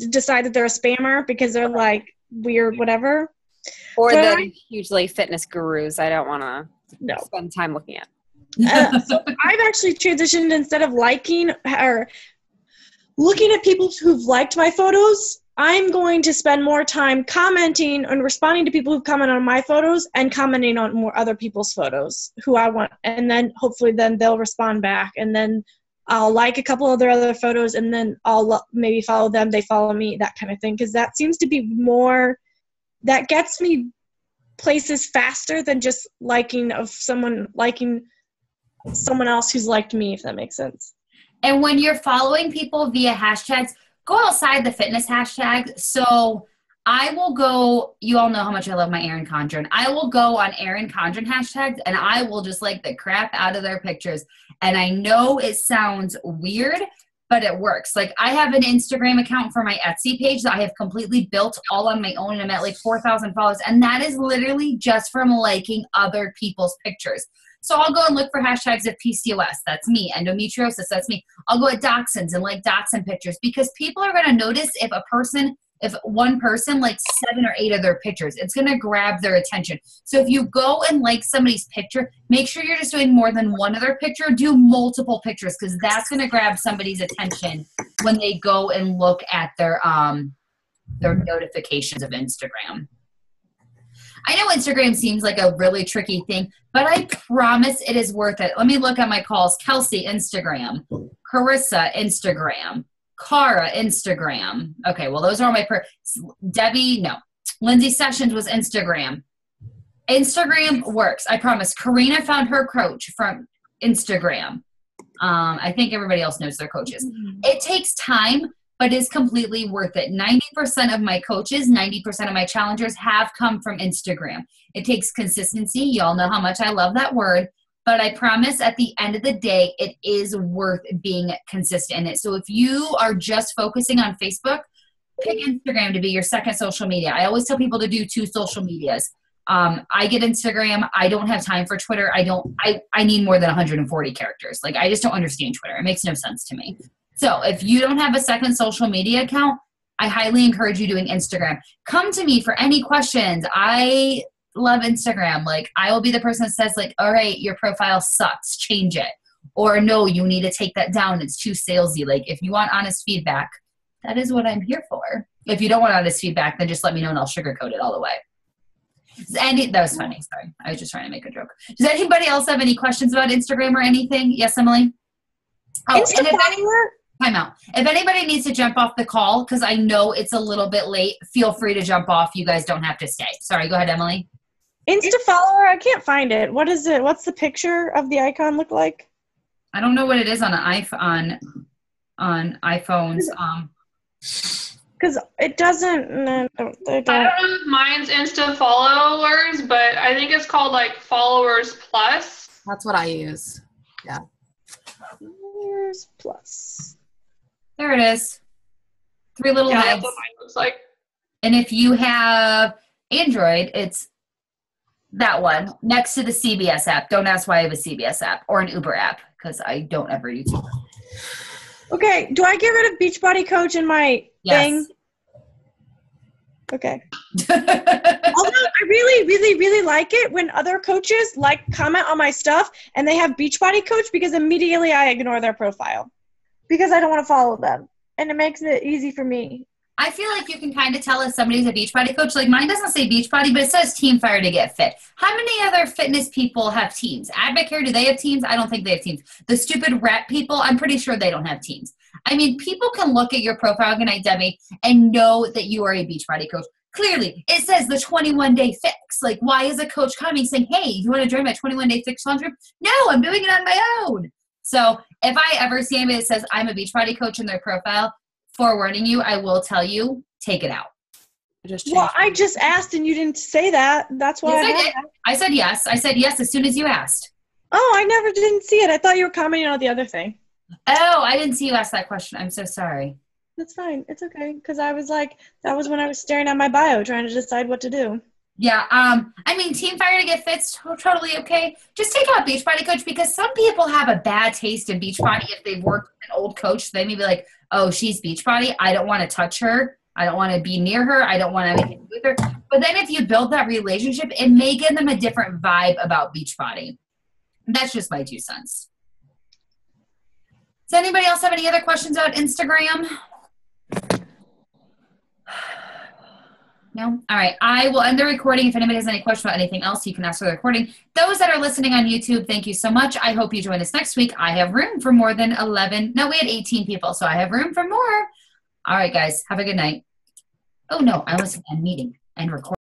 decide that they're a spammer because they're like weird, whatever. Or But the hugely fitness gurus I don't want to No. spend time looking at. So I've actually transitioned, instead of liking or looking at people who've liked my photos, I'm going to spend more time commenting and responding to people who've commented on my photos and commenting on more other people's photos who I want. And then hopefully then they'll respond back. And then I'll like a couple of their other photos, and then I'll maybe follow them, they follow me, that kind of thing. Because that seems to be more, that gets me places faster than just liking someone else who's liked me, if that makes sense. And when you're following people via hashtags, go outside the fitness hashtag. So I will go, you all know how much I love my Erin Condren. I will go on Erin Condren hashtags, and I will just like the crap out of their pictures. And I know it sounds weird, but it works. Like, I have an Instagram account for my Etsy page that I have completely built all on my own, and I'm at like 4,000 followers. And that is literally just from liking other people's pictures. So I'll go and look for hashtags of PCOS. That's me. Endometriosis. That's me. I'll go at dachshunds and like dachshund pictures, because people are going to notice if one person likes 7 or 8 of their pictures, it's going to grab their attention. So if you go and like somebody's picture, make sure you're just doing more than one of their picture. Do multiple pictures, because that's going to grab somebody's attention when they go and look at their notifications of Instagram. I know Instagram seems like a really tricky thing, but I promise it is worth it. Let me look at my calls. Kelsea, Instagram. Carissa, Instagram. Cara, Instagram. Okay, well, those are all my Debbie, no. Lindsay Sessions was Instagram. Instagram works, I promise. Karina found her coach from Instagram. I think everybody else knows their coaches. It takes time, but is completely worth it. 90% of my coaches, 90% of my challengers have come from Instagram. It takes consistency. Y'all know how much I love that word. But I promise at the end of the day, it is worth being consistent in it. So if you are just focusing on Facebook, pick Instagram to be your second social media. I always tell people to do 2 social medias. I get Instagram. I don't have time for Twitter. I need more than 140 characters. Like, I just don't understand Twitter. It makes no sense to me. So if you don't have a second social media account, I highly encourage you doing Instagram. Come to me for any questions. I love Instagram. Like, I will be the person that says like, all right, your profile sucks, change it. Or no, you need to take that down. It's too salesy. Like, if you want honest feedback, that is what I'm here for. If you don't want honest feedback, then just let me know and I'll sugarcoat it all the way. That was funny. Sorry. I was just trying to make a joke. Does anybody else have any questions about Instagram or anything? Yes, Emily? Oh, and time out. If anybody needs to jump off the call, because I know it's a little bit late, feel free to jump off. You guys don't have to stay. Sorry, go ahead, Emily. Insta follower, I can't find it. What is it? What's the picture of the icon look like? I don't know what it is on an iPhones. Because it doesn't. I don't know if mine's Insta followers, but I think it's called like Followers Plus. That's what I use. Yeah. Followers Plus. There it is. 3 little heads. That's what mine looks like. And if you have Android, it's that one next to the CBS app. Don't ask why I have a CBS app or an Uber app, because I don't ever use Uber. Okay, do I get rid of Beachbody Coach in my thing? Okay. Although I really, really, really like it when other coaches comment on my stuff and they have Beachbody Coach, because immediately I ignore their profile because I don't want to follow them, and it makes it easy for me. I feel like you can kind of tell if somebody's a Beachbody coach. Like, mine doesn't say Beachbody, but it says Team Fire to Get Fit. How many other fitness people have teams? Advocare, do they have teams? I don't think they have teams. The stupid rat people, I'm pretty sure they don't have teams. I mean, people can look at your profile, good night, Debbie, and know that you are a Beachbody coach. Clearly, it says the 21-day fix. Like, why is a coach coming saying, hey, you want to join my 21-day fix challenge group? No, I'm doing it on my own. So if I ever see anybody that says I'm a Beachbody coach in their profile, forewarning you, I will tell you, take it out. I just asked and you didn't say that. That's why yes, I did. I said yes. I said yes as soon as you asked. Oh, I never didn't see it. I thought you were commenting on the other thing. Oh, I didn't see you ask that question. I'm so sorry. That's fine. It's okay. Because I was like, that was when I was staring at my bio trying to decide what to do. Yeah, I mean, Team Fire to Get Fit's totally okay. Just take out Beachbody Coach, because some people have a bad taste in Beachbody if they've worked with an old coach. They may be like, oh, she's Beachbody. I don't want to touch her. I don't want to be near her. I don't want to have anything to do with her. But then if you build that relationship, it may give them a different vibe about Beachbody. That's just my 2 cents. Does anybody else have any other questions about Instagram? No? All right. I will end the recording. If anybody has any question about anything else, you can ask for the recording. Those that are listening on YouTube, thank you so much. I hope you join us next week. I have room for more than 11. No, we had 18 people, so I have room for more. All right, guys. Have a good night. Oh, no. I was in a meeting and recording.